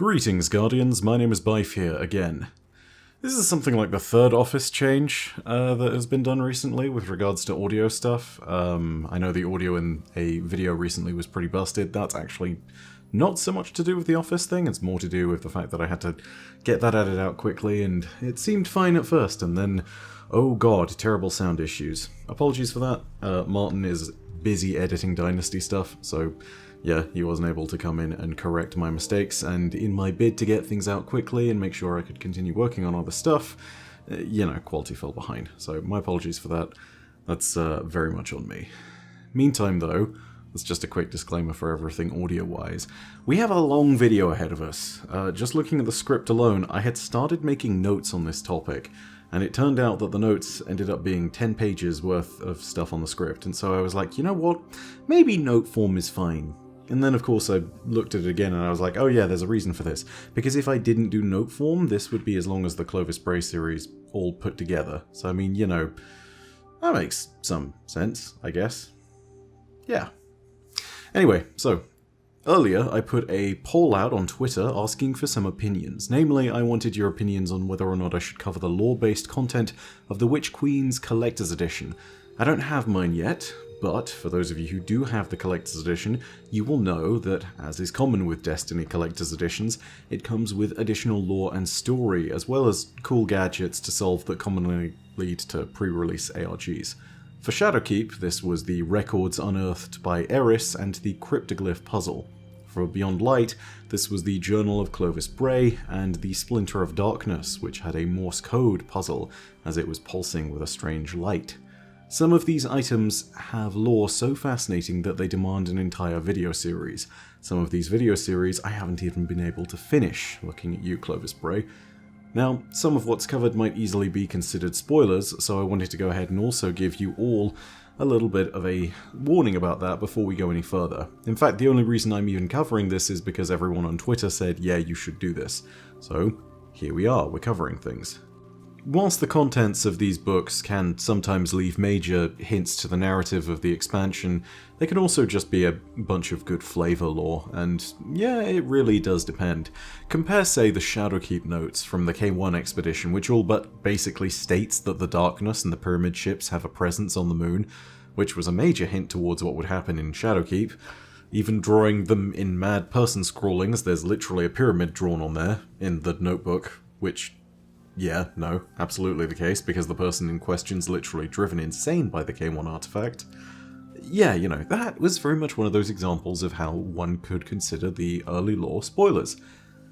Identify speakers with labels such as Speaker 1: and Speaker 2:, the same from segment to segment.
Speaker 1: Greetings, Guardians. My name is Bife here again. This is something like the third office change that has been done recently with regards to audio stuff. I know the audio in a video recently was pretty busted. That's actually not so much to do with the office thing, it's more to do with the fact that I had to get that edited out quickly, and it seemed fine at first, and then, oh god, terrible sound issues. Apologies for that. Martin is busy editing Dynasty stuff, so yeah, he wasn't able to come in and correct my mistakes, and in my bid to get things out quickly and make sure I could continue working on other stuff, quality fell behind. So my apologies for that. That's very much on me. Meantime, though, that's just a quick disclaimer for everything audio-wise. We have a long video ahead of us. Just looking at the script alone, I had started making notes on this topic, and it turned out that the notes ended up being 10 pages worth of stuff on the script, and so I was like, you know what, maybe note form is fine. And then, of course, I looked at it again and I was like, oh yeah, there's a reason for this. Because if I didn't do note form, this would be as long as the Clovis Bray series all put together. So, I mean, that makes some sense, I guess. Yeah. Anyway, so, earlier I put a poll out on Twitter asking for some opinions. Namely, I wanted your opinions on whether or not I should cover the lore-based content of the Witch Queen's Collector's Edition. I don't have mine yet, but for those of you who do have the Collector's Edition, you will know that, as is common with Destiny Collector's Editions, it comes with additional lore and story, as well as cool gadgets to solve that commonly lead to pre-release ARGs. For Shadowkeep, this was the records unearthed by Eris and the cryptoglyph puzzle. For Beyond Light, this was the Journal of Clovis Bray and the Splinter of Darkness, which had a Morse code puzzle as it was pulsing with a strange light. Some of these items have lore so fascinating that they demand an entire video series. Some of these video series I haven't even been able to finish, looking at you, Clovis Bray. Now, some of what's covered might easily be considered spoilers, so I wanted to go ahead and also give you all a little bit of a warning about that before we go any further. In fact, the only reason I'm even covering this is because everyone on Twitter said, yeah, you should do this. So, here we are, we're covering things. Whilst the contents of these books can sometimes leave major hints to the narrative of the expansion, they can also just be a bunch of good flavor lore, and yeah, it really does depend. Compare, say, the Shadowkeep notes from the K1 expedition, which all but basically states that the Darkness and the Pyramid ships have a presence on the moon, which was a major hint towards what would happen in Shadowkeep. Even drawing them in mad person scrawlings, there's literally a pyramid drawn on there, in the notebook, which, yeah, no, absolutely the case, because the person in question's literally driven insane by the K1 artifact. Yeah, that was very much one of those examples of how one could consider the early lore spoilers.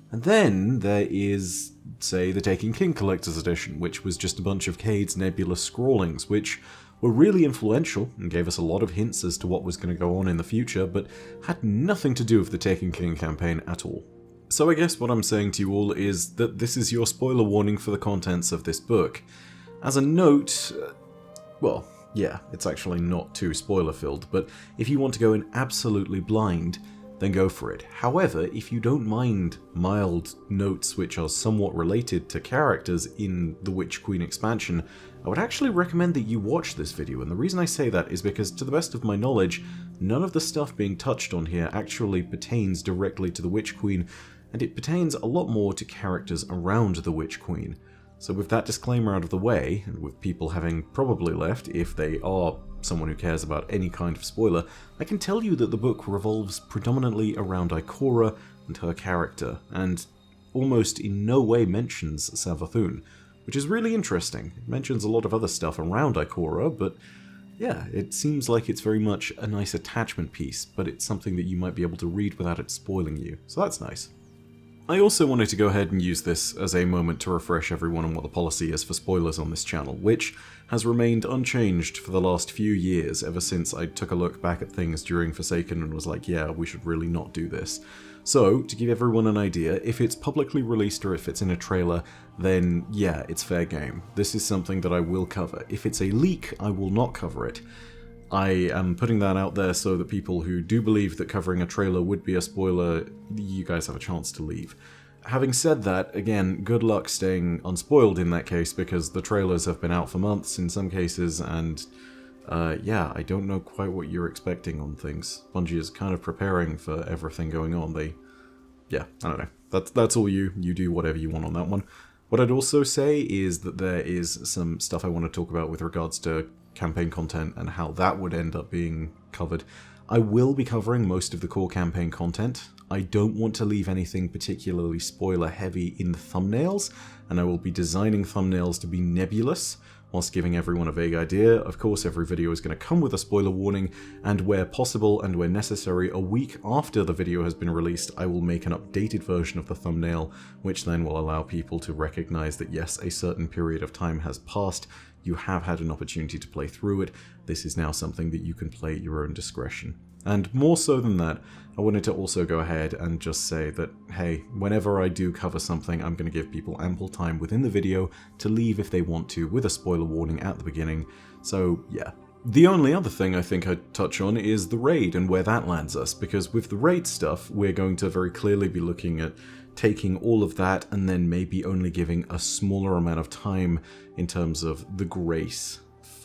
Speaker 1: And then there is, say, the Taken King Collector's Edition, which was just a bunch of Cade's nebulous scrawlings, which were really influential and gave us a lot of hints as to what was going to go on in the future, but had nothing to do with the Taken King campaign at all. So I guess what I'm saying to you all is that this is your spoiler warning for the contents of this book. As a note, well, yeah, it's actually not too spoiler-filled, but if you want to go in absolutely blind, then go for it. However, if you don't mind mild notes which are somewhat related to characters in the Witch Queen expansion, I would actually recommend that you watch this video, and the reason I say that is because, to the best of my knowledge, none of the stuff being touched on here actually pertains directly to the Witch Queen, and it pertains a lot more to characters around the Witch Queen. So with that disclaimer out of the way, and with people having probably left if they are someone who cares about any kind of spoiler, I can tell you that the book revolves predominantly around Ikora and her character, and almost in no way mentions Savathun, which is really interesting. It mentions a lot of other stuff around Ikora, but yeah, it seems like it's very much a nice attachment piece, but it's something that you might be able to read without it spoiling you, so that's nice. I also wanted to go ahead and use this as a moment to refresh everyone on what the policy is for spoilers on this channel, which has remained unchanged for the last few years, ever since I took a look back at things during Forsaken and was like, yeah, we should really not do this. So, to give everyone an idea, if it's publicly released or if it's in a trailer, then yeah, it's fair game. This is something that I will cover. If it's a leak, I will not cover it. I am putting that out there so that people who do believe that covering a trailer would be a spoiler, you guys have a chance to leave. Having said that, again, good luck staying unspoiled in that case, because the trailers have been out for months in some cases, and yeah, I don't know quite what you're expecting on things. Bungie is kind of preparing for everything going on. Yeah, I don't know. That's all you do whatever you want on that one. What I'd also say is that there is some stuff I want to talk about with regards to campaign content and how that would end up being covered. I will be covering most of the core campaign content. I don't want to leave anything particularly spoiler heavy in the thumbnails, and I will be designing thumbnails to be nebulous, whilst giving everyone a vague idea. Of course, every video is going to come with a spoiler warning, and where possible and where necessary, a week after the video has been released, I will make an updated version of the thumbnail, which then will allow people to recognize that yes, a certain period of time has passed, you have had an opportunity to play through it, this is now something that you can play at your own discretion. And more so than that, I wanted to also go ahead and just say that, hey, whenever I do cover something, I'm going to give people ample time within the video to leave if they want to, with a spoiler warning at the beginning. So, yeah. The only other thing I think I'd touch on is the raid and where that lands us, because with the raid stuff, we're going to very clearly be looking at taking all of that and then maybe only giving a smaller amount of time in terms of the grace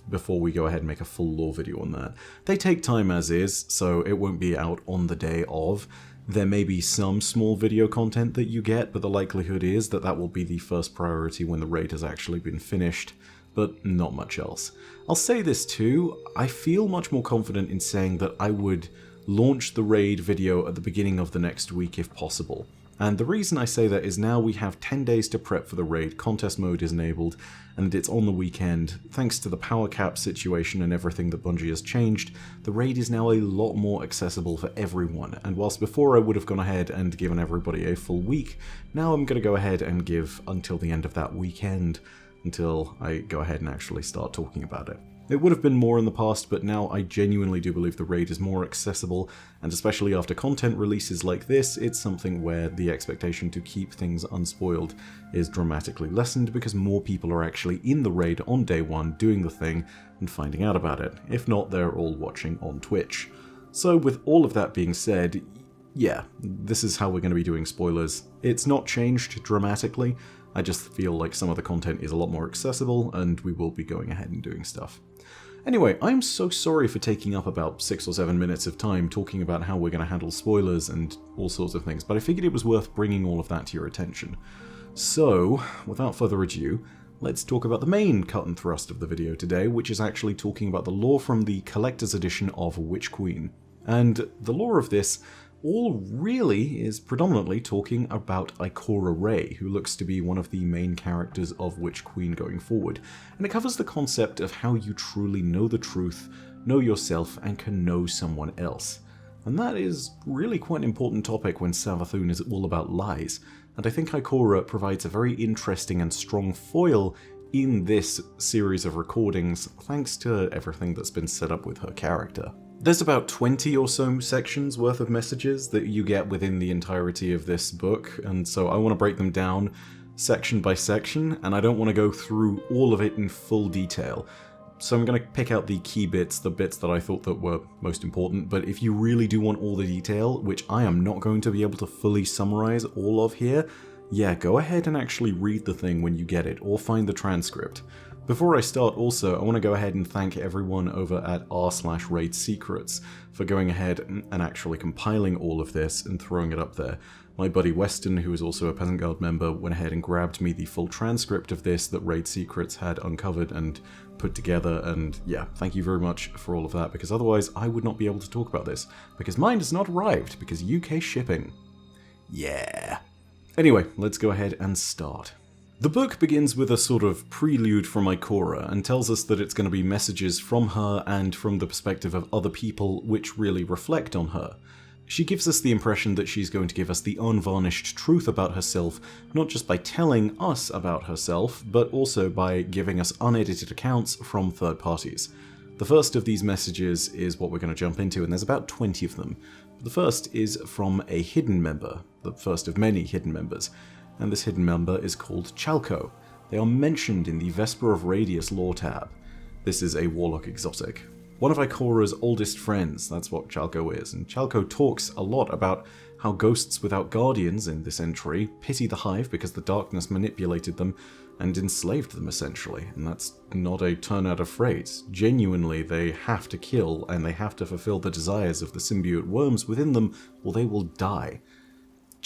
Speaker 1: before we go ahead and make a full lore video on that. They take time as is, so it won't be out on the day of. There may be some small video content that you get, but the likelihood is that that will be the first priority when the raid has actually been finished, but not much else. I'll say this too, I feel much more confident in saying that I would launch the raid video at the beginning of the next week if possible. And the reason I say that is now we have 10 days to prep for the raid, contest mode is enabled, and it's on the weekend. Thanks to the power cap situation and everything that Bungie has changed, the raid is now a lot more accessible for everyone, and whilst before I would have gone ahead and given everybody a full week, now I'm going to go ahead and give until the end of that weekend, until I go ahead and actually start talking about it. It would have been more in the past, but now I genuinely do believe the raid is more accessible, and especially after content releases like this, it's something where the expectation to keep things unspoiled is dramatically lessened because more people are actually in the raid on day one doing the thing and finding out about it. If not, they're all watching on Twitch. So with all of that being said, yeah, this is how we're going to be doing spoilers. It's not changed dramatically, I just feel like some of the content is a lot more accessible, and we will be going ahead and doing stuff. Anyway, I'm so sorry for taking up about 6 or 7 minutes of time talking about how we're going to handle spoilers and all sorts of things, but I figured it was worth bringing all of that to your attention. So, without further ado, let's talk about the main cut and thrust of the video today, which is actually talking about the lore from the collector's edition of Witch Queen. And the lore of this all really is predominantly talking about Ikora Rey, who looks to be one of the main characters of Witch Queen going forward, and it covers the concept of how you truly know the truth, know yourself, and can know someone else. And that is really quite an important topic when Savathûn is all about lies, and I think Ikora provides a very interesting and strong foil in this series of recordings, thanks to everything that's been set up with her character. There's about 20 or so sections worth of messages that you get within the entirety of this book, and so I want to break them down section by section, and I don't want to go through all of it in full detail. So I'm going to pick out the key bits, the bits that I thought that were most important, but if you really do want all the detail, which I am not going to be able to fully summarize all of here, yeah, go ahead and actually read the thing when you get it, or find the transcript. Before I start also, I want to go ahead and thank everyone over at r/Raid Secrets for going ahead and actually compiling all of this and throwing it up there. My buddy Weston, who is also a Peasant Guard member, went ahead and grabbed me the full transcript of this that Raid Secrets had uncovered and put together, and yeah, thank you very much for all of that, because otherwise I would not be able to talk about this, because mine has not arrived, because UK shipping. Yeah. Anyway, let's go ahead and start. The book begins with a sort of prelude from Ikora and tells us that it's going to be messages from her and from the perspective of other people which really reflect on her. She gives us the impression that she's going to give us the unvarnished truth about herself, not just by telling us about herself, but also by giving us unedited accounts from third parties. The first of these messages is what we're going to jump into, and there's about 20 of them. The first is from a hidden member, the first of many hidden members. And this hidden member is called Chalco. They are mentioned in the Vesper of Radius lore tab. This is a warlock exotic. One of Ikora's oldest friends, that's what Chalco is, and Chalco talks a lot about how ghosts without guardians in this entry pity the Hive because the darkness manipulated them and enslaved them essentially, and that's not a turn out of phrase. Genuinely, they have to kill and they have to fulfill the desires of the symbiote worms within them or they will die.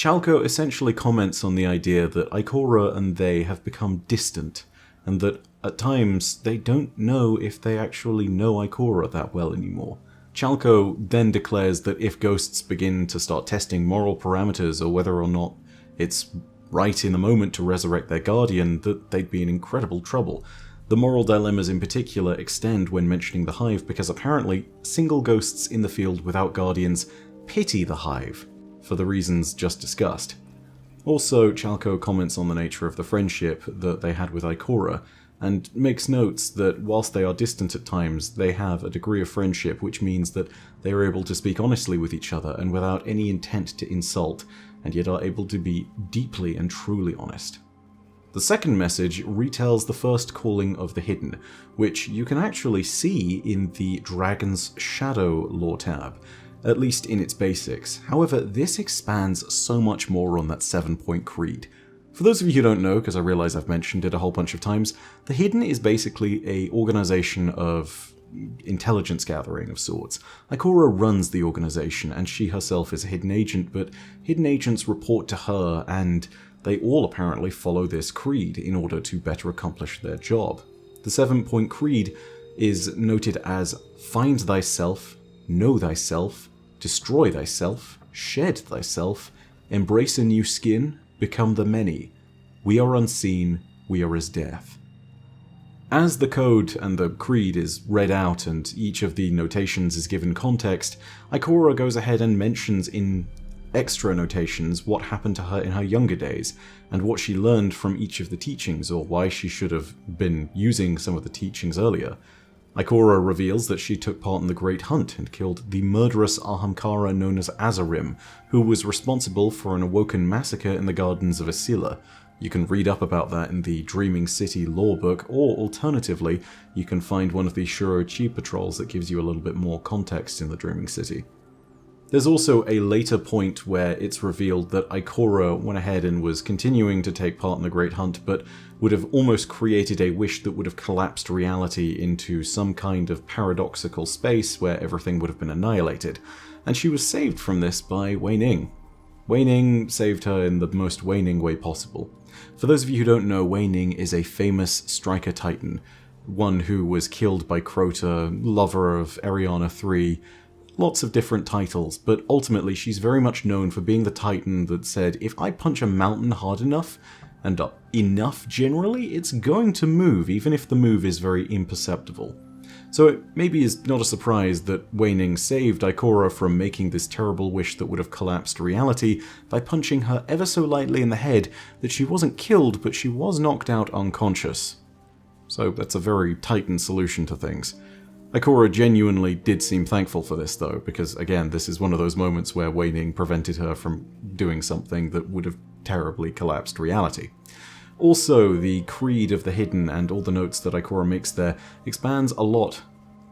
Speaker 1: Chalco essentially comments on the idea that Ikora and they have become distant, and that at times they don't know if they actually know Ikora that well anymore. Chalco then declares that if ghosts begin to start testing moral parameters or whether or not it's right in the moment to resurrect their guardian, that they'd be in incredible trouble. The moral dilemmas in particular extend when mentioning the Hive because apparently single ghosts in the field without guardians pity the Hive, for the reasons just discussed. Also, Chalco comments on the nature of the friendship that they had with Ikora, and makes notes that whilst they are distant at times, they have a degree of friendship which means that they are able to speak honestly with each other and without any intent to insult, and yet are able to be deeply and truly honest. The second message retells the first calling of the Hidden, which you can actually see in the Dragon's Shadow lore tab, at least in its basics. However, this expands so much more on that 7-point creed. For those of you who don't know, because I realize I've mentioned it a whole bunch of times, the Hidden is basically an organization of intelligence gathering of sorts. Ikora runs the organization, and she herself is a hidden agent, but hidden agents report to her, and they all apparently follow this creed in order to better accomplish their job. The 7-point creed is noted as find thyself, know thyself, destroy thyself, shed thyself, embrace a new skin, become the many. We are unseen, we are as death. As the code and the creed is read out and each of the notations is given context, Ikora goes ahead and mentions in extra notations what happened to her in her younger days, and what she learned from each of the teachings, or why she should have been using some of the teachings earlier. Ikora reveals that she took part in the Great Hunt and killed the murderous Ahamkara known as Azarim, who was responsible for an awoken massacre in the gardens of Asila. You can read up about that in the Dreaming City lore book, or alternatively, you can find one of the Shuro Chi patrols that gives you a little bit more context in the Dreaming City. There's also a later point where it's revealed that Ikora went ahead and was continuing to take part in the Great Hunt, but would have almost created a wish that would have collapsed reality into some kind of paradoxical space where everything would have been annihilated, and she was saved from this by Wei Ning. Wei Ning saved her in the most Wei Ning way possible. For those of you who don't know, Wei Ning is a famous striker titan, one who was killed by Crota, lover of Eriana III, lots of different titles, but ultimately she's very much known for being the titan that said, if I punch a mountain hard enough, and enough generally, it's going to move, even if the move is very imperceptible. So it maybe is not a surprise that Wei Ning saved Ikora from making this terrible wish that would have collapsed reality by punching her ever so lightly in the head that she wasn't killed, but she was knocked out unconscious. So that's a very titan solution to things. Ikora genuinely did seem thankful for this though, because again, this is one of those moments where Wei Ning prevented her from doing something that would have terribly collapsed reality. Also, the Creed of the Hidden and all the notes that Ikora makes there expands a lot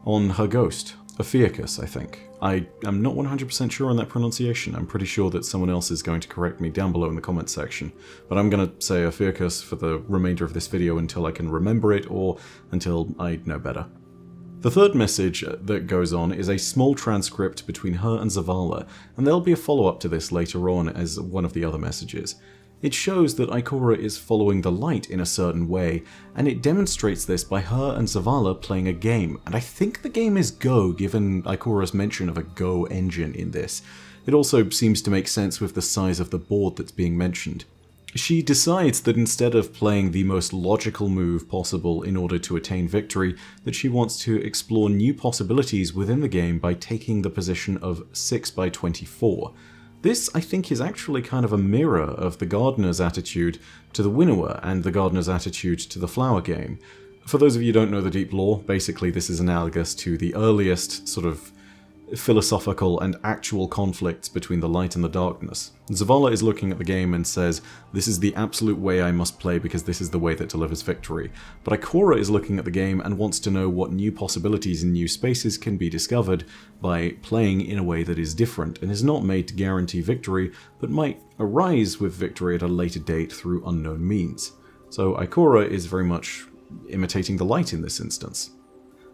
Speaker 1: on her ghost, Ophiuchus, I think. I am not 100% sure on that pronunciation. I'm pretty sure that someone else is going to correct me down below in the comments section, but I'm going to say Ophiuchus for the remainder of this video until I can remember it or until I know better. The third message that goes on is a small transcript between her and Zavala, and there'll be a follow-up to this later on as one of the other messages. It shows that Ikora is following the light in a certain way, and it demonstrates this by her and Zavala playing a game, and I think the game is Go, given Ikora's mention of a Go engine in this. It also seems to make sense with the size of the board that's being mentioned. She decides that instead of playing the most logical move possible in order to attain victory, that she wants to explore new possibilities within the game by taking the position of 6x24. This, I think, is actually kind of a mirror of the Gardener's attitude to the Winnower and the Gardener's attitude to the Flower game. For those of you who don't know the deep lore, basically this is analogous to the earliest sort of philosophical and actual conflicts between the light and the darkness. Zavala is looking at the game and says, this is the absolute way I must play because this is the way that delivers victory. But Ikora is looking at the game and wants to know what new possibilities and new spaces can be discovered by playing in a way that is different and is not made to guarantee victory, but might arise with victory at a later date through unknown means. So Ikora is very much imitating the light in this instance.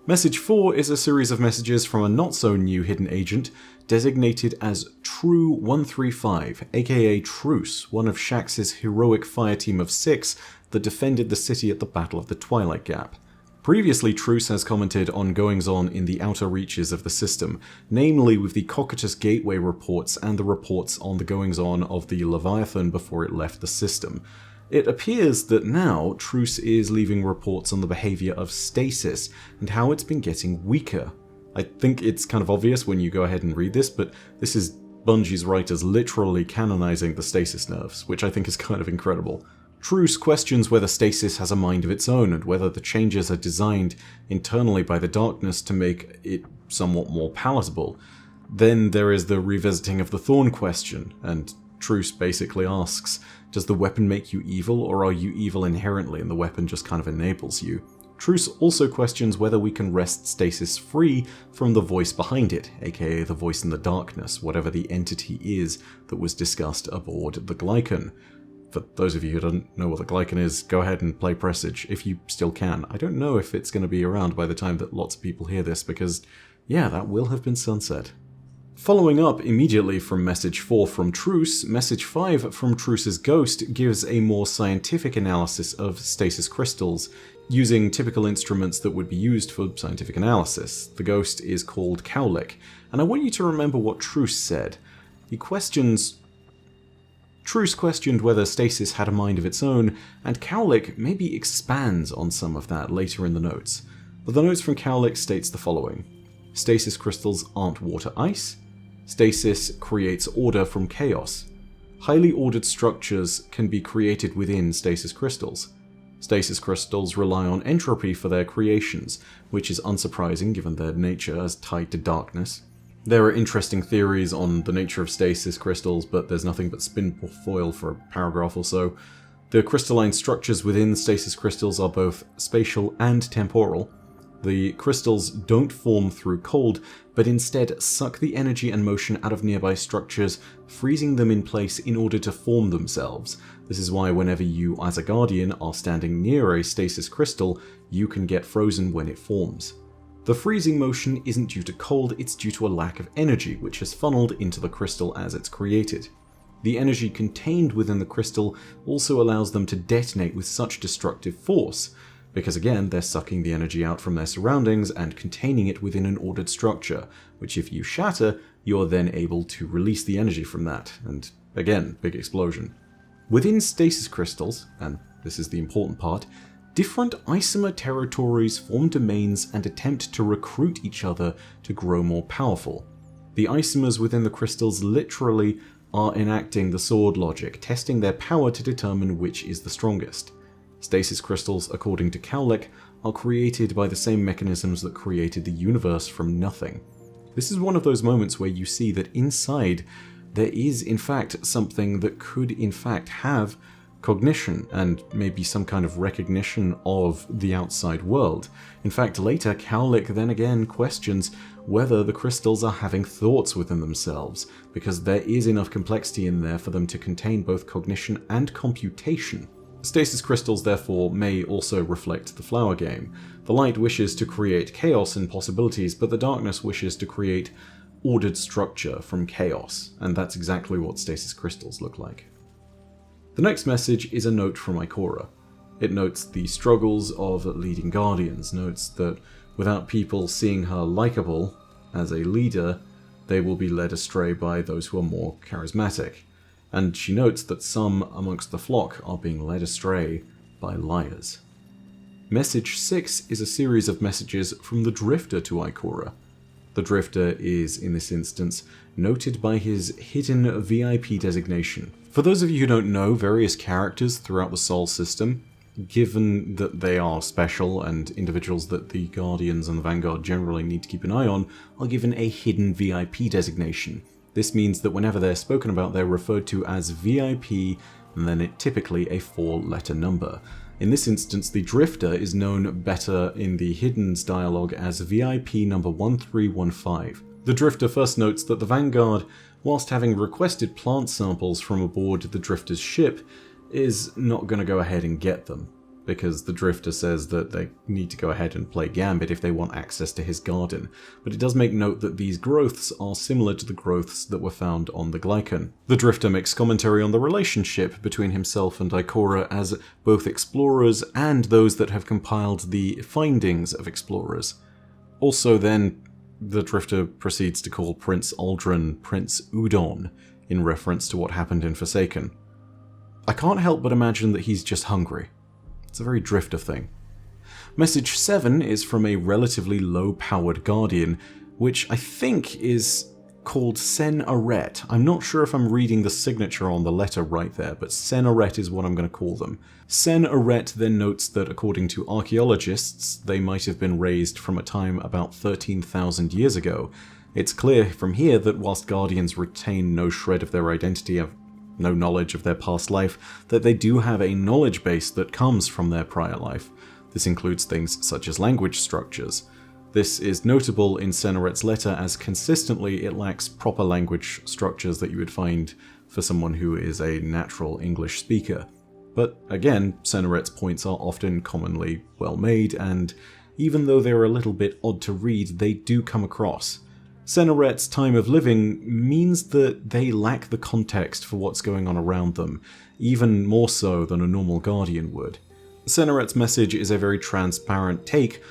Speaker 1: Message 4 is a series of messages from a not-so-new hidden agent designated as True-135, aka Truce, one of Shaxx's heroic fire team of 6 that defended the city at the Battle of the Twilight Gap. Previously, Truce has commented on goings-on in the outer reaches of the system, namely with the Cocytus Gateway reports and the reports on the goings-on of the Leviathan before it left the system. It appears that now Truce is leaving reports on the behavior of Stasis and how it's been getting weaker. I think it's kind of obvious when you go ahead and read this, but this is Bungie's writers literally canonizing the Stasis nerfs, which I think is kind of incredible. Truce questions whether Stasis has a mind of its own and whether the changes are designed internally by the Darkness to make it somewhat more palatable. Then there is the revisiting of the Thorn question, and Truce basically asks, does the weapon make you evil, or are you evil inherently and the weapon just kind of enables you? Truce also questions whether we can wrest Stasis free from the voice behind it, aka the voice in the darkness, whatever the entity is that was discussed aboard the Glycon. For those of you who don't know what the Glycon is, go ahead and play Presage, if you still can. I don't know if it's going to be around by the time that lots of people hear this, because, yeah, that will have been sunset. Following up immediately from Message 4 from Truce, Message 5 from Truce's Ghost gives a more scientific analysis of stasis crystals, using typical instruments that would be used for scientific analysis. The Ghost is called Cowlick, and I want you to remember what Truce said. Truce questioned whether Stasis had a mind of its own, and Cowlick maybe expands on some of that later in the notes. But the notes from Cowlick states the following. Stasis crystals aren't water-ice. Stasis creates order from chaos. Highly ordered structures can be created within stasis crystals. Stasis crystals rely on entropy for their creations, which is unsurprising given their nature as tied to darkness. There are interesting theories on the nature of stasis crystals, but there's nothing but spin foil for a paragraph or so. The crystalline structures within stasis crystals are both spatial and temporal. The crystals don't form through cold, but instead suck the energy and motion out of nearby structures, freezing them in place in order to form themselves. This is why whenever you, as a Guardian, are standing near a stasis crystal, you can get frozen when it forms. The freezing motion isn't due to cold, it's due to a lack of energy, which has funneled into the crystal as it's created. The energy contained within the crystal also allows them to detonate with such destructive force, because again, they're sucking the energy out from their surroundings and containing it within an ordered structure, which if you shatter, you're then able to release the energy from that, and again, big explosion. Within stasis crystals, and this is the important part, different isomer territories form domains and attempt to recruit each other to grow more powerful. The isomers within the crystals literally are enacting the sword logic, testing their power to determine which is the strongest. Stasis crystals, according to Cowlick, are created by the same mechanisms that created the universe from nothing. This is one of those moments where you see that inside there is in fact something that could in fact have cognition, and maybe some kind of recognition of the outside world. In fact, later, Cowlick then again questions whether the crystals are having thoughts within themselves, because there is enough complexity in there for them to contain both cognition and computation. Stasis crystals, therefore, may also reflect the flower game. The light wishes to create chaos and possibilities, but the darkness wishes to create ordered structure from chaos, and that's exactly what stasis crystals look like. The next message is a note from Ikora. It notes the struggles of leading Guardians, notes that without people seeing her likable as a leader, they will be led astray by those who are more charismatic. And she notes that some amongst the flock are being led astray by liars. Message 6 is a series of messages from the Drifter to Ikora. The Drifter is, in this instance, noted by his hidden VIP designation. For those of you who don't know, various characters throughout the Sol system, given that they are special and individuals that the Guardians and the Vanguard generally need to keep an eye on, are given a hidden VIP designation. This means that whenever they're spoken about, they're referred to as VIP, and then typically a 4-letter number. In this instance, the Drifter is known better in the Hidden's dialogue as VIP number 1315. The Drifter first notes that the Vanguard, whilst having requested plant samples from aboard the Drifter's ship, is not going to go ahead and get them. because the Drifter says that they need to go ahead and play Gambit if they want access to his garden, but it does make note that these growths are similar to the growths that were found on the Glycon. The Drifter makes commentary on the relationship between himself and Ikora as both explorers and those that have compiled the findings of explorers. Also then, the Drifter proceeds to call Prince Aldrin Prince Udon, in reference to what happened in Forsaken. I can't help but imagine that he's just hungry. It's a very Drifter thing. Message 7 is from a relatively low-powered Guardian, which I think is called Sen Aret. I'm not sure if I'm reading the signature on the letter right there, but Sen Aret is what I'm going to call them. Sen Aret then notes that according to archaeologists, they might have been raised from a time about 13,000 years ago. It's clear from here that whilst Guardians retain no shred of their identity, have no knowledge of their past life, that they do have a knowledge base that comes from their prior life. This includes things such as language structures. This is notable in Sen Aret's letter as consistently it lacks proper language structures that you would find for someone who is a natural English speaker. But again, Sen Aret's points are often commonly well made, and even though they're a little bit odd to read, they do come across. Sen Aret's time of living means that they lack the context for what's going on around them, even more so than a normal Guardian would. Sen Aret's message is a very transparent take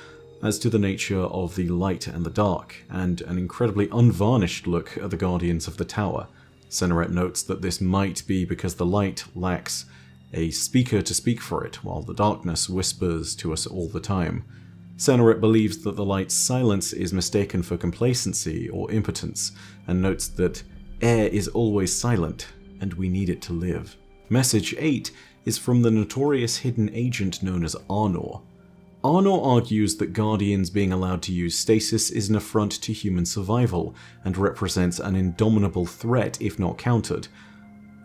Speaker 1: as to the nature of the light and the dark, and an incredibly unvarnished look at the Guardians of the Tower. Sen Aret notes that this might be because the light lacks a speaker to speak for it, while the darkness whispers to us all the time. Sen Aret believes that the light's silence is mistaken for complacency or impotence, and notes that air is always silent, and we need it to live. Message 8 is from the notorious hidden agent known as Arnor. Arnor argues that Guardians being allowed to use stasis is an affront to human survival, and represents an indomitable threat if not countered.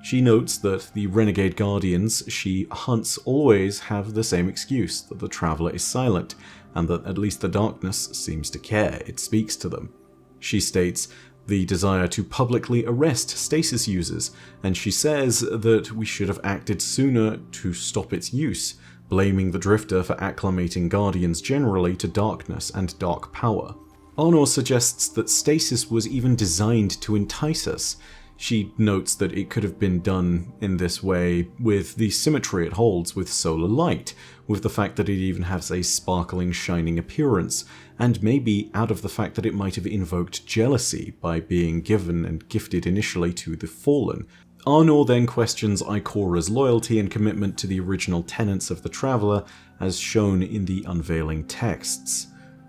Speaker 1: She notes that the renegade Guardians she hunts always have the same excuse, that the Traveller is silent, and that at least the darkness seems to care, it speaks to them. She states the desire to publicly arrest stasis users, and she says that we should have acted sooner to stop its use, blaming the Drifter for acclimating Guardians generally to darkness and dark power. Arnor suggests that stasis was even designed to entice us. She notes that it could have been done in this way with the symmetry it holds with solar light, with the fact that it even has a sparkling, shining appearance, and maybe out of the fact that it might have invoked jealousy by being given and gifted initially to the Fallen. Arnor then questions Ikora's loyalty and commitment to the original tenets of the Traveller, as shown in the unveiling texts.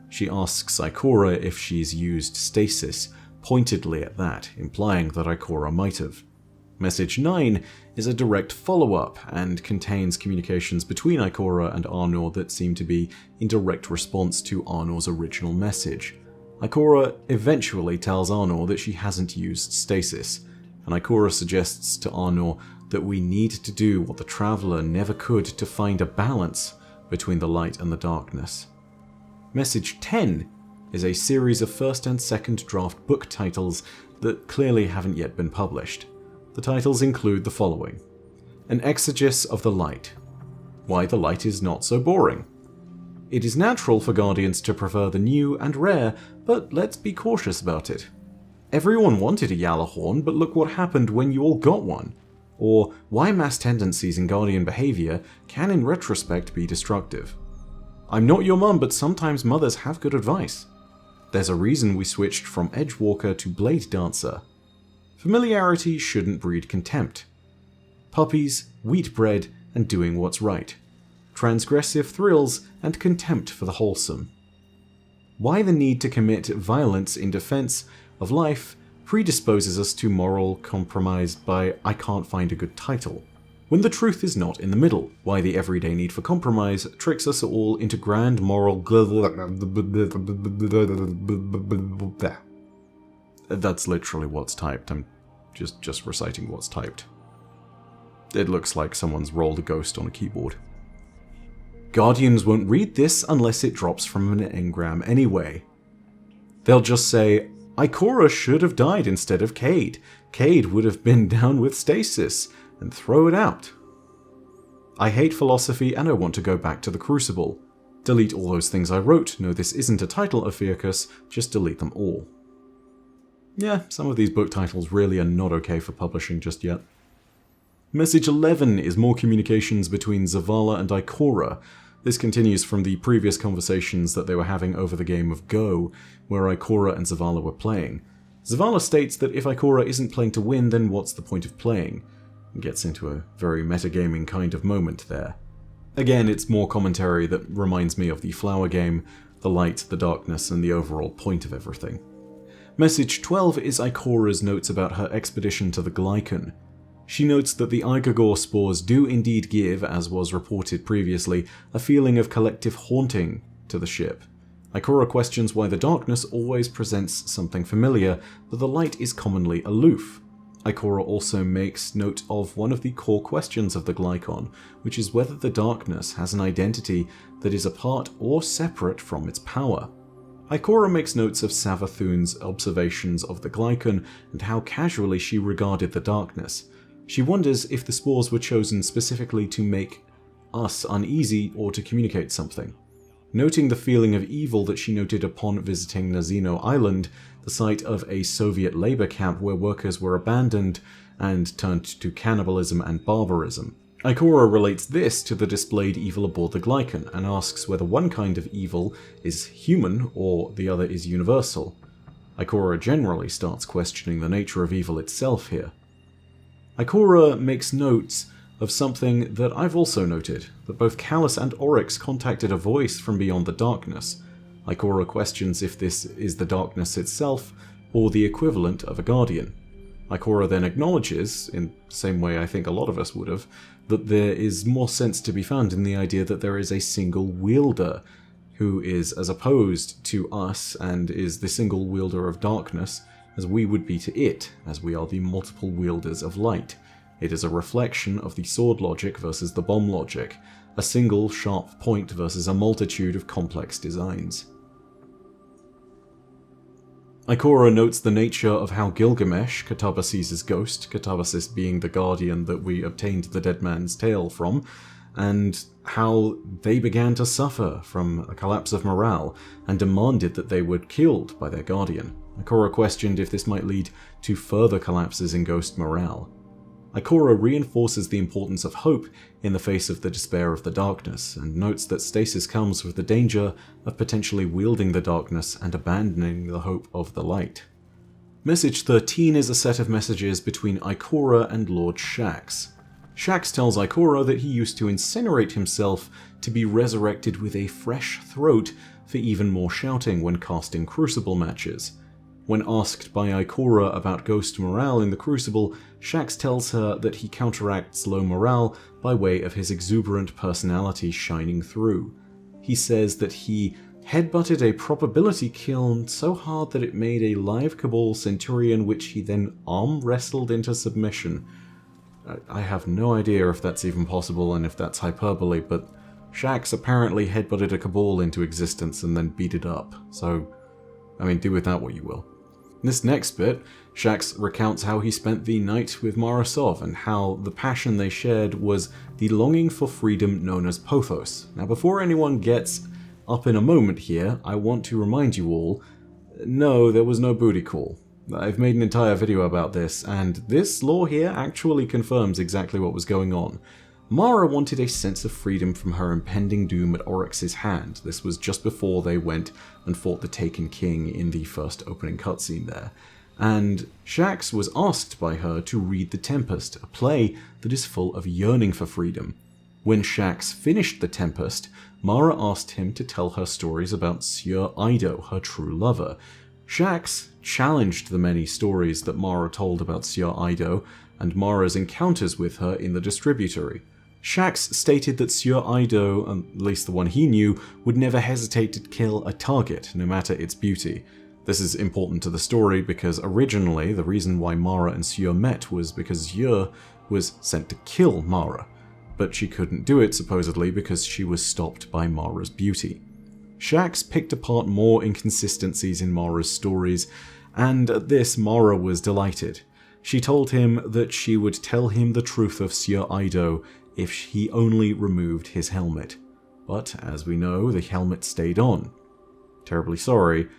Speaker 1: She asks Ikora if she's used stasis, pointedly at that, implying that Ikora might have. Message 9 is a direct follow-up and contains communications between Ikora and Arnor that seem to be in direct response to Arnor's original message. Ikora eventually tells Arnor that she hasn't used stasis, and Ikora suggests to Arnor that we need to do what the Traveller never could to find a balance between the light and the darkness. Message 10 is a series of first and second draft book titles that clearly haven't yet been published. The titles include the following: An Exegesis of the Light, Why the Light is Not So Boring. It is natural for Guardians to prefer the new and rare, but let's be cautious about it. Everyone wanted a Yalahorn, but look what happened when you all got one. Or why mass tendencies in Guardian behavior can in retrospect be destructive. I'm not your mum, but sometimes mothers have good advice. There's a reason we switched from Edgewalker to Blade Dancer. Familiarity shouldn't breed contempt. Puppies, wheat bread, and doing what's right. Transgressive thrills and contempt for the wholesome. Why the need to commit violence in defense of life predisposes us to moral compromise by I can't find a good title, when the truth is not in the middle. Why the everyday need for compromise tricks us all into grand moral That's literally what's typed. I'm just reciting what's typed. It looks like someone's rolled a ghost on a keyboard. Guardians won't read this unless it drops from an engram anyway. They'll just say, Ikora should have died instead of Cade. Cade would have been down with stasis, and throw it out. I hate philosophy and I want to go back to the Crucible. Delete all those things I wrote. No, this isn't a title, Ophiuchus. Just delete them all. Yeah, some of these book titles really are not okay for publishing just yet. Message 11 is more communications between Zavala and Ikora. This continues from the previous conversations that they were having over the game of Go, where Ikora and Zavala were playing. Zavala states that if Ikora isn't playing to win, then what's the point of playing? And gets into a very metagaming kind of moment there. Again, it's more commentary that reminds me of the Flower game, the light, the darkness, and the overall point of everything. Message 12 is Ikora's notes about her expedition to the Glycon. She notes that the Igagor spores do indeed give, as was reported previously, a feeling of collective haunting to the ship. Ikora questions why the darkness always presents something familiar, but the light is commonly aloof. Ikora also makes note of one of the core questions of the Glykon, which is whether the darkness has an identity that is apart or separate from its power. Ikora makes notes of Savathun's observations of the Glykon and how casually she regarded the darkness. She wonders if the spores were chosen specifically to make us uneasy or to communicate something. Noting the feeling of evil that she noted upon visiting Nazino Island, the site of a Soviet labor camp where workers were abandoned and turned to cannibalism and barbarism. Ikora relates this to the displayed evil aboard the Glykon and asks whether one kind of evil is human or the other is universal. Ikora generally starts questioning the nature of evil itself here. Ikora makes notes of something that I've also noted, that both Callus and Oryx contacted a voice from beyond the darkness. Ikora questions if this is the darkness itself, or the equivalent of a guardian. Ikora then acknowledges, in the same way I think a lot of us would have, that there is more sense to be found in the idea that there is a single wielder, who is as opposed to us and is the single wielder of darkness, as we would be to it, as we are the multiple wielders of light. It is a reflection of the sword logic versus the bomb logic, a single sharp point versus a multitude of complex designs. Ikora notes the nature of how Gilgamesh, Katabasis' ghost, Katabasis being the guardian that we obtained the dead man's tale from, and how they began to suffer from a collapse of morale and demanded that they were killed by their guardian. Ikora questioned if this might lead to further collapses in ghost morale. Ikora reinforces the importance of hope in the face of the despair of the darkness, and notes that stasis comes with the danger of potentially wielding the darkness and abandoning the hope of the light. Message 13 is a set of messages between Ikora and Lord Shaxx. Shaxx tells Ikora that he used to incinerate himself to be resurrected with a fresh throat for even more shouting when casting Crucible matches. When asked by Ikora about ghost morale in the Crucible, Shaxx tells her that he counteracts low morale by way of his exuberant personality shining through. He says that he headbutted a probability kiln so hard that it made a live Cabal Centurion which he then arm-wrestled into submission. I have no idea if that's even possible and if that's hyperbole, but Shaxx apparently headbutted a Cabal into existence and then beat it up, so, do with that what you will. In this next bit, Shaxx recounts how he spent the night with Mara Sov and how the passion they shared was the longing for freedom known as Pothos. Now, before anyone gets up in a moment here, I want to remind you all, no, there was no booty call. I've made an entire video about this, and this lore here actually confirms exactly what was going on. Mara wanted a sense of freedom from her impending doom at Oryx's hand. This was just before they went and fought the Taken King in the first opening cutscene there. And Shaxx was asked by her to read The Tempest, a play that is full of yearning for freedom. When Shaxx finished The Tempest, Mara asked him to tell her stories about Sieur Ido, her true lover. Shaxx challenged the many stories that Mara told about Sieur Ido and Mara's encounters with her in the distributory. Shaxx stated that Sieur Ido, at least the one he knew, would never hesitate to kill a target, no matter its beauty. This is important to the story because originally the reason why Mara and Sieur met was because Sieur was sent to kill Mara, but she couldn't do it supposedly because she was stopped by Mara's beauty. Shaxx picked apart more inconsistencies in Mara's stories, and at this Mara was delighted. She told him that she would tell him the truth of Sieur Ido if he only removed his helmet. But, as we know, the helmet stayed on. Terribly sorry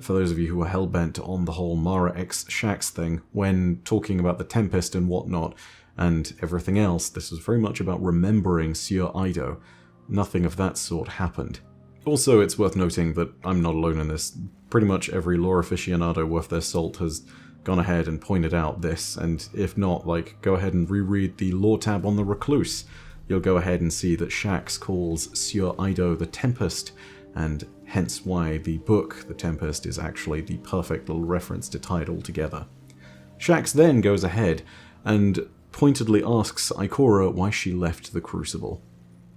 Speaker 1: for those of you who were hell-bent on the whole Mara x Shaxx thing when talking about the Tempest and whatnot and everything else. This was very much about remembering Sieur Ido. Nothing of that sort happened. Also, it's worth noting that I'm not alone in this. Pretty much every lore aficionado worth their salt has gone ahead and pointed out this, and if not, go ahead and reread the lore tab on the Recluse. You'll go ahead and see that Shaxx calls Sieur Ido the Tempest, and hence why the book, The Tempest, is actually the perfect little reference to tie it all together. Shaxx then goes ahead and pointedly asks Ikora why she left the Crucible.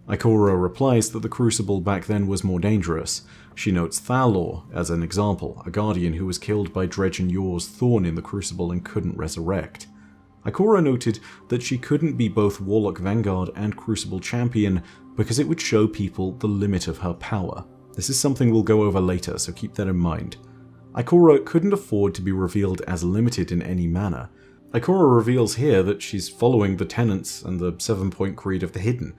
Speaker 1: Ikora replies that the Crucible back then was more dangerous. She notes Thalor as an example, a guardian who was killed by Dredgen Yor's thorn in the Crucible and couldn't resurrect. Ikora noted that she couldn't be both Warlock Vanguard and Crucible Champion because it would show people the limit of her power. This is something we'll go over later, so keep that in mind. Ikora couldn't afford to be revealed as limited in any manner. Ikora reveals here that she's following the tenets and the 7-point creed of the Hidden,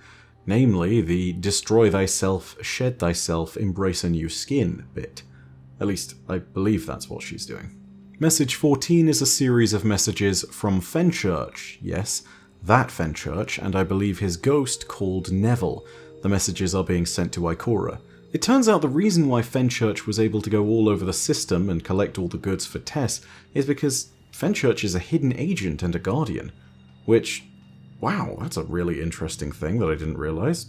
Speaker 1: namely the destroy thyself, shed thyself, embrace a new skin bit. At least, I believe that's what she's doing. Message 14 is a series of messages from Fenchurch, yes, that Fenchurch, and I believe his ghost called Neville. The messages are being sent to Ikora. It turns out the reason why Fenchurch was able to go all over the system and collect all the goods for Tess is because Fenchurch is a hidden agent and a guardian. Which, wow, that's a really interesting thing that I didn't realize.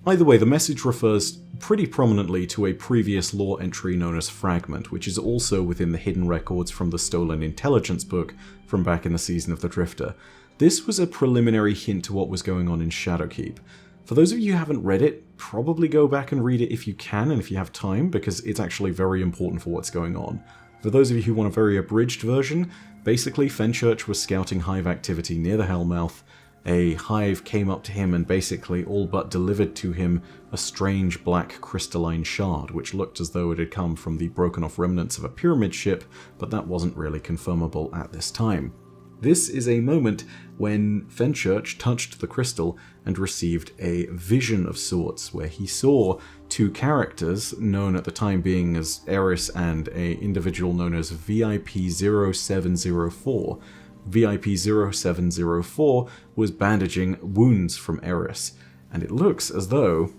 Speaker 1: Either way, the message refers pretty prominently to a previous lore entry known as Fragment, which is also within the hidden records from the Stolen Intelligence book from back in the Season of the Drifter. This was a preliminary hint to what was going on in Shadowkeep. For those of you who haven't read it, probably go back and read it if you can and if you have time, because it's actually very important for what's going on. For those of you who want a very abridged version, basically Fenchurch was scouting hive activity near the Hellmouth. A hive came up to him and basically all but delivered to him a strange black crystalline shard, which looked as though it had come from the broken off remnants of a pyramid ship, but that wasn't really confirmable at this time. This is a moment when Fenchurch touched the crystal and received a vision of sorts, where he saw two characters, known at the time being as Eris and an individual known as VIP-0704. VIP-0704 was bandaging wounds from Eris, and it looks as though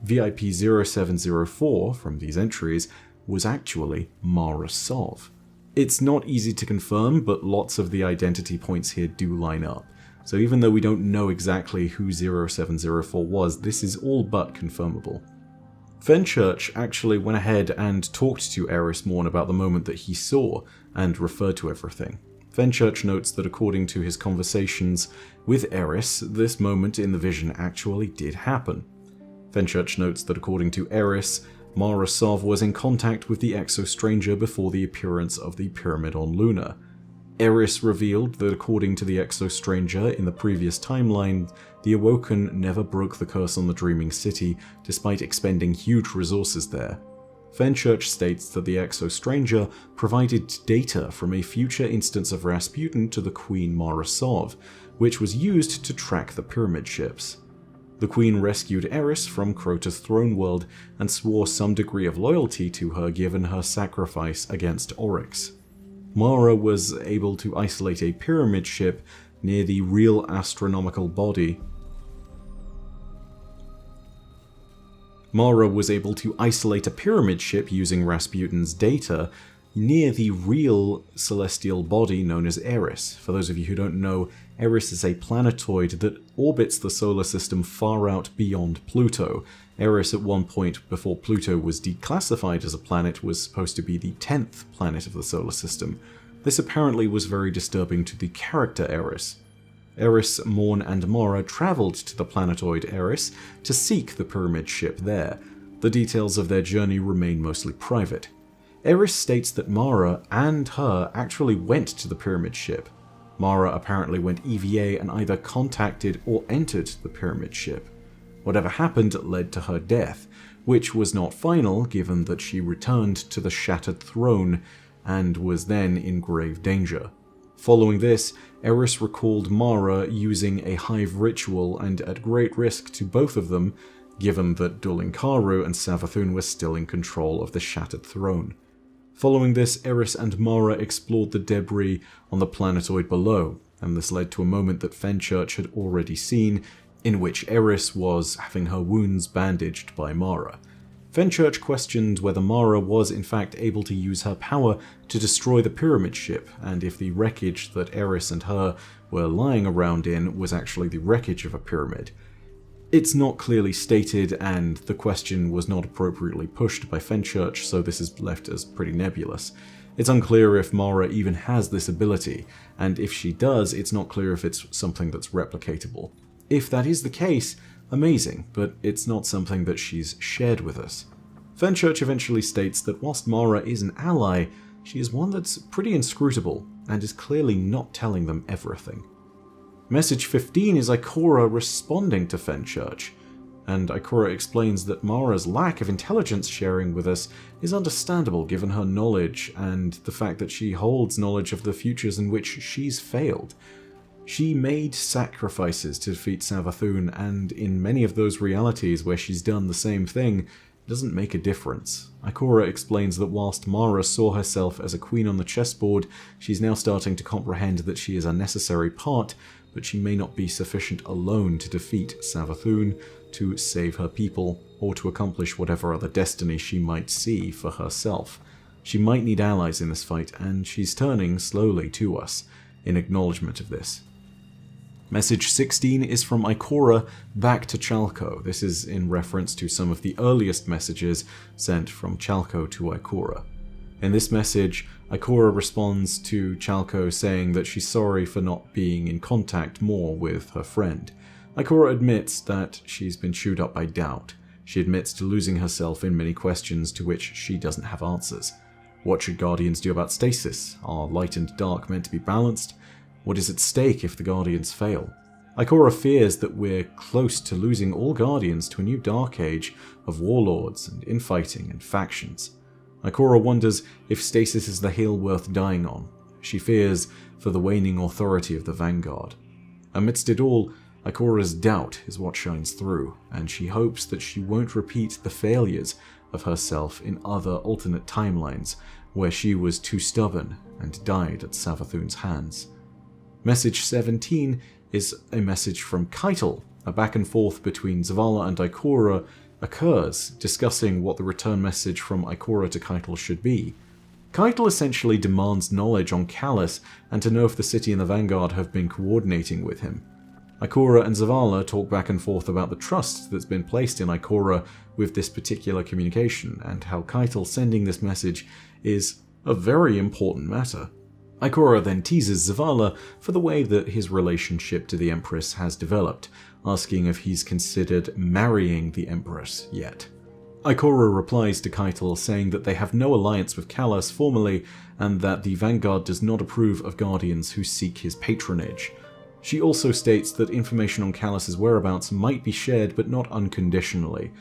Speaker 1: VIP-0704, from these entries, was actually Mara Sov. It's not easy to confirm, but lots of the identity points here do line up. So even though we don't know exactly who 0704 was, this is all but confirmable. Fenchurch actually went ahead and talked to Eris Morn about the moment that he saw, and referred to everything. Fenchurch notes that according to his conversations with Eris, this moment in the vision actually did happen. Fenchurch notes that according to Eris, Mara Sov was in contact with the Exo-Stranger before the appearance of the Pyramid on Luna. Eris revealed that according to the Exo-Stranger in the previous timeline, the Awoken never broke the curse on the Dreaming City, despite expending huge resources there. Fenchurch states that the Exo-Stranger provided data from a future instance of Rasputin to the Queen Mara Sov, which was used to track the pyramid ships. The Queen rescued Eris from Crota's throne world and swore some degree of loyalty to her given her sacrifice against Oryx. Mara was able to isolate a pyramid ship near the real astronomical body. Mara was able to isolate a pyramid ship using Rasputin's data near the real celestial body known as Eris. For those of you who don't know, Eris is a planetoid that orbits the solar system far out beyond Pluto. Eris at one point, before Pluto was declassified as a planet, was supposed to be the 10th planet of the solar system. This apparently was very disturbing to the character Eris. Eris, Morn, and Mara travelled to the planetoid Eris to seek the pyramid ship there. The details of their journey remain mostly private. Eris states that Mara and her actually went to the pyramid ship. Mara apparently went EVA and either contacted or entered the pyramid ship. Whatever happened led to her death, which was not final given that she returned to the Shattered Throne and was then in grave danger. Following this, Eris recalled Mara using a hive ritual and at great risk to both of them, given that Dul Incaru and Savathûn were still in control of the Shattered Throne. Following this, Eris and Mara explored the debris on the planetoid below, and this led to a moment that Fenchurch had already seen, in which Eris was having her wounds bandaged by Mara. Fenchurch questioned whether Mara was in fact able to use her power to destroy the pyramid ship, and if the wreckage that Eris and her were lying around in was actually the wreckage of a pyramid. It's not clearly stated, and the question was not appropriately pushed by Fenchurch, so this is left as pretty nebulous. It's unclear if Mara even has this ability, and if she does, it's not clear if it's something that's replicatable. If that is the case, amazing, but it's not something that she's shared with us. Fenchurch eventually states that whilst Mara is an ally, she is one that's pretty inscrutable, and is clearly not telling them everything. Message 15 is Ikora responding to Fenchurch, and Ikora explains that Mara's lack of intelligence sharing with us is understandable given her knowledge and the fact that she holds knowledge of the futures in which she's failed. She made sacrifices to defeat Savathûn, and in many of those realities where she's done the same thing, it doesn't make a difference. Ikora explains that whilst Mara saw herself as a queen on the chessboard, she's now starting to comprehend that she is a necessary part, but she may not be sufficient alone to defeat Savathûn, to save her people, or to accomplish whatever other destiny she might see for herself. She might need allies in this fight, and she's turning slowly to us in acknowledgement of this. Message 16 is from Ikora back to Chalco. This is in reference to some of the earliest messages sent from Chalco to Ikora. In this message, Ikora responds to Chalco saying that she's sorry for not being in contact more with her friend. Ikora admits that she's been chewed up by doubt. She admits to losing herself in many questions to which she doesn't have answers. What should Guardians do about stasis? Are light and dark meant to be balanced? What is at stake if the Guardians fail? Ikora fears that we're close to losing all Guardians to a new Dark Age of warlords and infighting and factions. Ikora wonders if stasis is the hill worth dying on. She fears for the waning authority of the Vanguard. Amidst it all, Ikora's doubt is what shines through, and she hopes that she won't repeat the failures of herself in other alternate timelines where she was too stubborn and died at Savathûn's hands. Message 17 is a message from Keitel. A back and forth between Zavala and Ikora occurs, discussing what the return message from Ikora to Keitel should be. Keitel essentially demands knowledge on Calus and to know if the city and the Vanguard have been coordinating with him. Ikora and Zavala talk back and forth about the trust that's been placed in Ikora with this particular communication, and how Keitel sending this message is a very important matter. Ikora then teases Zavala for the way that his relationship to the Empress has developed, asking if he's considered marrying the Empress yet. Ikora replies to Keitel saying that they have no alliance with Calus formally, and that the Vanguard does not approve of Guardians who seek his patronage. She also states that information on Calus's whereabouts might be shared, but not unconditionally.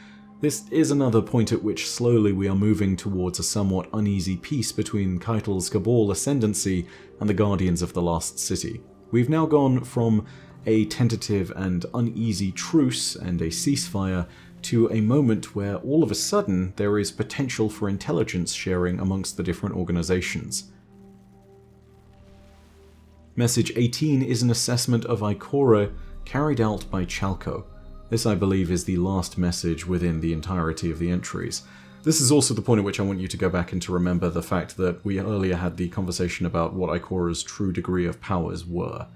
Speaker 1: This is another point at which slowly we are moving towards a somewhat uneasy peace between Keitel's Cabal ascendancy and the Guardians of the Lost City. We've now gone from a tentative and uneasy truce and a ceasefire to a moment where all of a sudden there is potential for intelligence sharing amongst the different organizations. Message 18 is an assessment of Ikora carried out by Chalco. This, I believe, is the last message within the entirety of the entries. This is also the point at which I want you to go back and to remember the fact that we earlier had the conversation about what Ikora's true degree of powers were.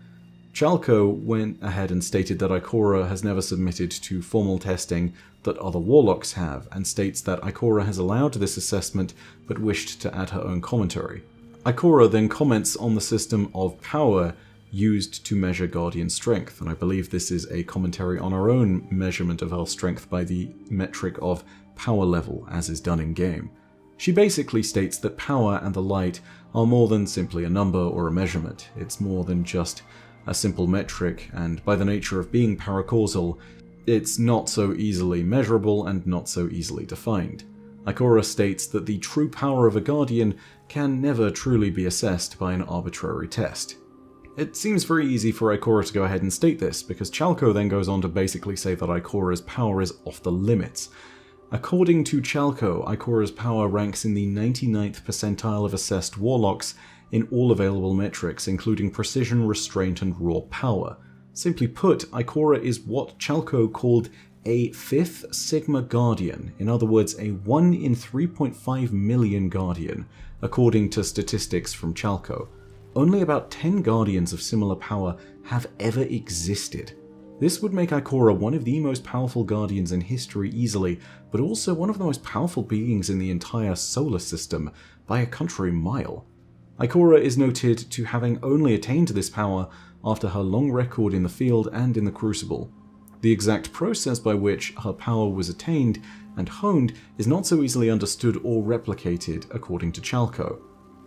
Speaker 1: Chalco went ahead and stated that Ikora has never submitted to formal testing that other warlocks have, and states that Ikora has allowed this assessment but wished to add her own commentary. Ikora then comments on the system of power used to measure Guardian strength, and I believe this is a commentary on our own measurement of our strength by the metric of power level as is done in-game. She basically states that power and the light are more than simply a number or a measurement. It's more than just a simple metric, and by the nature of being paracausal, it's not so easily measurable and not so easily defined. Ikora states that the true power of a Guardian can never truly be assessed by an arbitrary test. It seems very easy for Ikora to go ahead and state this, because Chalco then goes on to basically say that Ikora's power is off the limits. According to Chalco, Ikora's power ranks in the 99th percentile of assessed warlocks in all available metrics, including precision, restraint, and raw power. Simply put, Ikora is what Chalco called a 5th Sigma Guardian, in other words, a 1 in 3.5 million Guardian, according to statistics from Chalco. Only about 10 Guardians of similar power have ever existed. This would make Ikora one of the most powerful Guardians in history easily, but also one of the most powerful beings in the entire solar system by a country mile. Ikora is noted to having only attained this power after her long record in the field and in the Crucible. The exact process by which her power was attained and honed is not so easily understood or replicated, according to Chalco.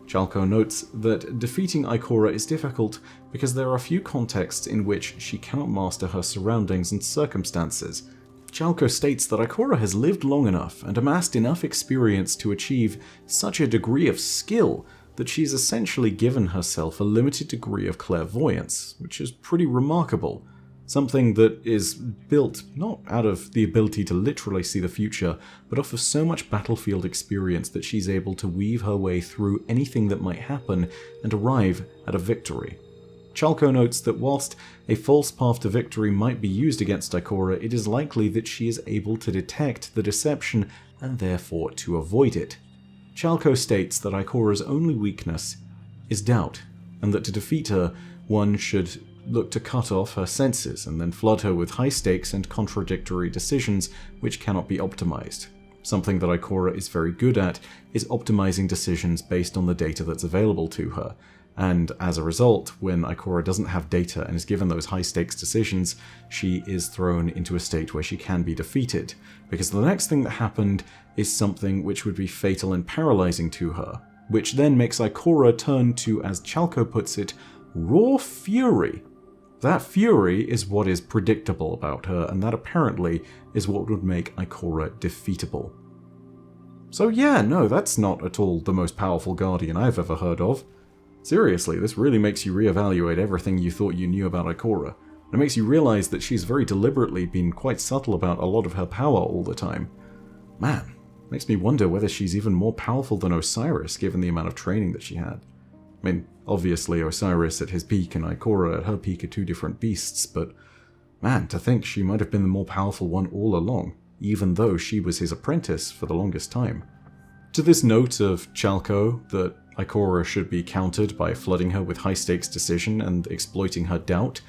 Speaker 1: Chalco notes that defeating Ikora is difficult because there are few contexts in which she cannot master her surroundings and circumstances. Chalco states that Ikora has lived long enough and amassed enough experience to achieve such a degree of skill that she's essentially given herself a limited degree of clairvoyance, which is pretty remarkable. Something that is built not out of the ability to literally see the future, but off of so much battlefield experience that she's able to weave her way through anything that might happen and arrive at a victory. Chalco notes that whilst a false path to victory might be used against Ikora, it is likely that she is able to detect the deception and therefore to avoid it. Chalco states that Ikora's only weakness is doubt, and that to defeat her, one should look to cut off her senses and then flood her with high stakes and contradictory decisions which cannot be optimized. Something that Ikora is very good at is optimizing decisions based on the data that's available to her, and as a result, when Ikora doesn't have data and is given those high stakes decisions, she is thrown into a state where she can be defeated, because the next thing that happened is something which would be fatal and paralyzing to her, which then makes Ikora turn to, as Chalco puts it, raw fury. That fury is what is predictable about her, and that apparently is what would make Ikora defeatable. So yeah, no, that's not at all the most powerful Guardian I've ever heard of. Seriously, this really makes you reevaluate everything you thought you knew about Ikora. It makes you realize that she's very deliberately been quite subtle about a lot of her power all the time. Man, makes me wonder whether she's even more powerful than Osiris, given the amount of training that she had. I mean, obviously Osiris at his peak and Ikora at her peak are two different beasts, but man, to think she might have been the more powerful one all along, even though she was his apprentice for the longest time. To this note of Chalco, that Ikora should be countered by flooding her with high-stakes decision and exploiting her doubt,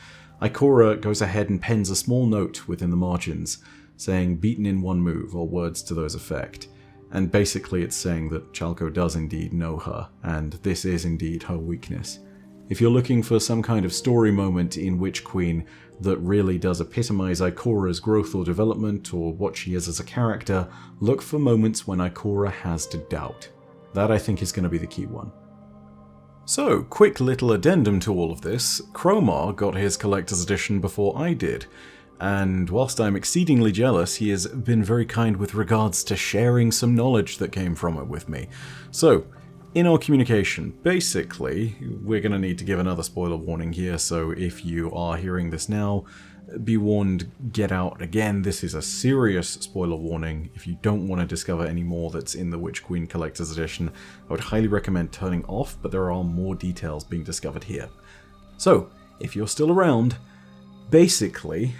Speaker 1: Ikora goes ahead and pens a small note within the margins, saying beaten in one move, or words to those effect. And basically it's saying that Chalco does indeed know her, and this is indeed her weakness. If you're looking for some kind of story moment in Witch Queen that really does epitomize Ikora's growth or development, or what she is as a character, look for moments when Ikora has to doubt. That, I think, is going to be the key one. So, quick little addendum to all of this, Cromar got his collector's edition before I did, and whilst I'm exceedingly jealous, he has been very kind with regards to sharing some knowledge that came from it with me. So, in our communication, basically, we're going to need to give another spoiler warning here, so if you are hearing this now, be warned, get out. Again, this is a serious spoiler warning. If you don't want to discover any more that's in the Witch Queen Collector's Edition, I would highly recommend turning off, but there are more details being discovered here. So, if you're still around, basically,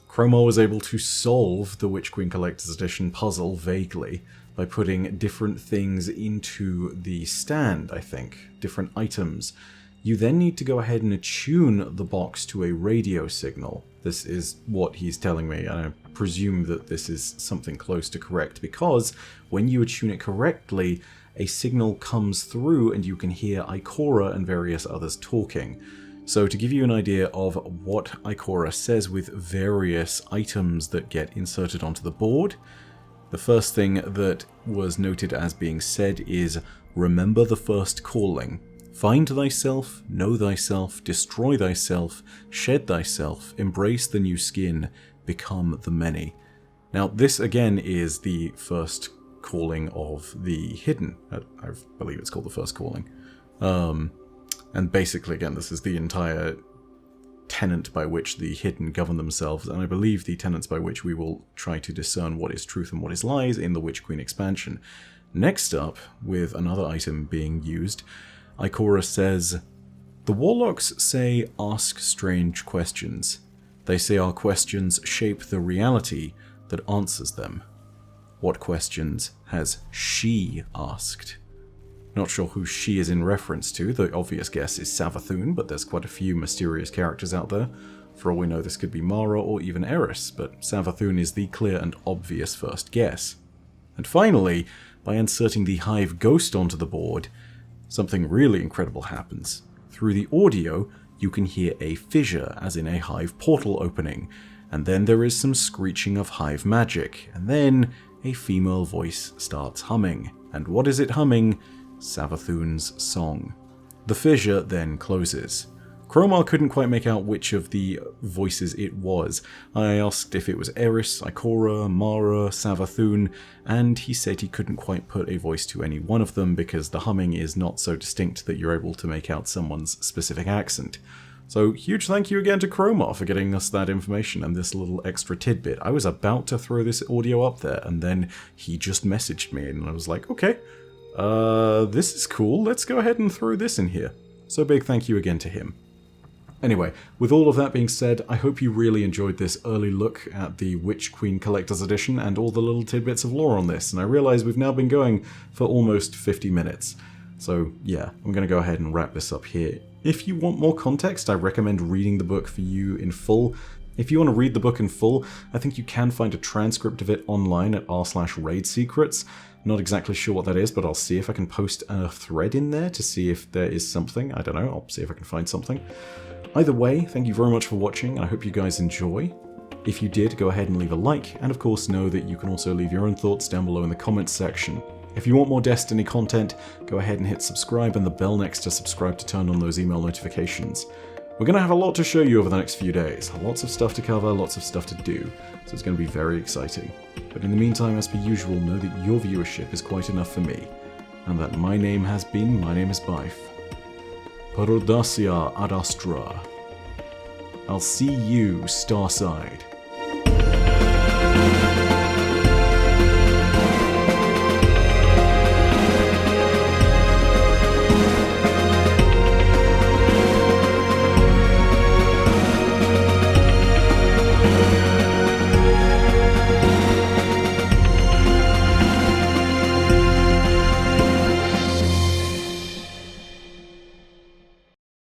Speaker 1: Cromar was able to solve the Witch Queen Collector's Edition puzzle vaguely by putting different things into the stand, I think, different items. You then need to go ahead and attune the box to a radio signal. This is what he's telling me, and I presume that this is something close to correct, because when you attune it correctly, a signal comes through and you can hear Ikora and various others talking. So to give you an idea of what Ikora says with various items that get inserted onto the board, the first thing that was noted as being said is, "Remember the first calling. Find thyself, know thyself, destroy thyself, shed thyself, embrace the new skin, become the many." Now this again is the first calling of the hidden. I believe it's called the first calling. And basically, again, this is the entire tenet by which the hidden govern themselves, and I believe the tenets by which we will try to discern what is truth and what is lies in the Witch Queen expansion. Next up, with another item being used, Ikora says, "The warlocks say ask strange questions. They say our questions shape the reality that answers them. What questions has she asked?" Not sure who she is in reference to. The obvious guess is Savathun, but there's quite a few mysterious characters out there. For all we know, this could be Mara or even Eris, but Savathun is the clear and obvious first guess. And finally, by inserting the Hive Ghost onto the board, something really incredible happens. Through the audio, you can hear a fissure, as in a Hive portal opening, and then there is some screeching of Hive magic, and then a female voice starts humming. And what is it humming? Savathun's song. The fissure then closes. Cromar couldn't quite make out which of the voices it was. I asked if it was Eris, Ikora, Mara, Savathun, and he said he couldn't quite put a voice to any one of them because the humming is not so distinct that you're able to make out someone's specific accent. So huge thank you again to Cromar for getting us that information and this little extra tidbit. I was about to throw this audio up there, and then he just messaged me, and I was like, okay, this is cool, let's go ahead and throw this in here. So big thank you again to him. Anyway, with all of that being said, I hope you really enjoyed this early look at the Witch Queen Collector's Edition and all the little tidbits of lore on this, and I realize we've now been going for almost 50 minutes. So yeah, I'm going to go ahead and wrap this up here. If you want more context, I recommend reading the book for you in full. If you want to read the book in full, I think you can find a transcript of it online at r/raidsecrets. Not exactly sure what that is, but I'll see if I can post a thread in there to see if there is something. I don't know, I'll see if I can find something. Either way, thank you very much for watching, and I hope you guys enjoy. If you did, go ahead and leave a like, and of course know that you can also leave your own thoughts down below in the comments section. If you want more Destiny content, go ahead and hit subscribe and the bell next to subscribe to turn on those email notifications. We're going to have a lot to show you over the next few days. Lots of stuff to cover, lots of stuff to do, so it's going to be very exciting. But in the meantime, as per usual, know that your viewership is quite enough for me, and that my name is Byf. Parodacia ad Astra. I'll see you, Starside.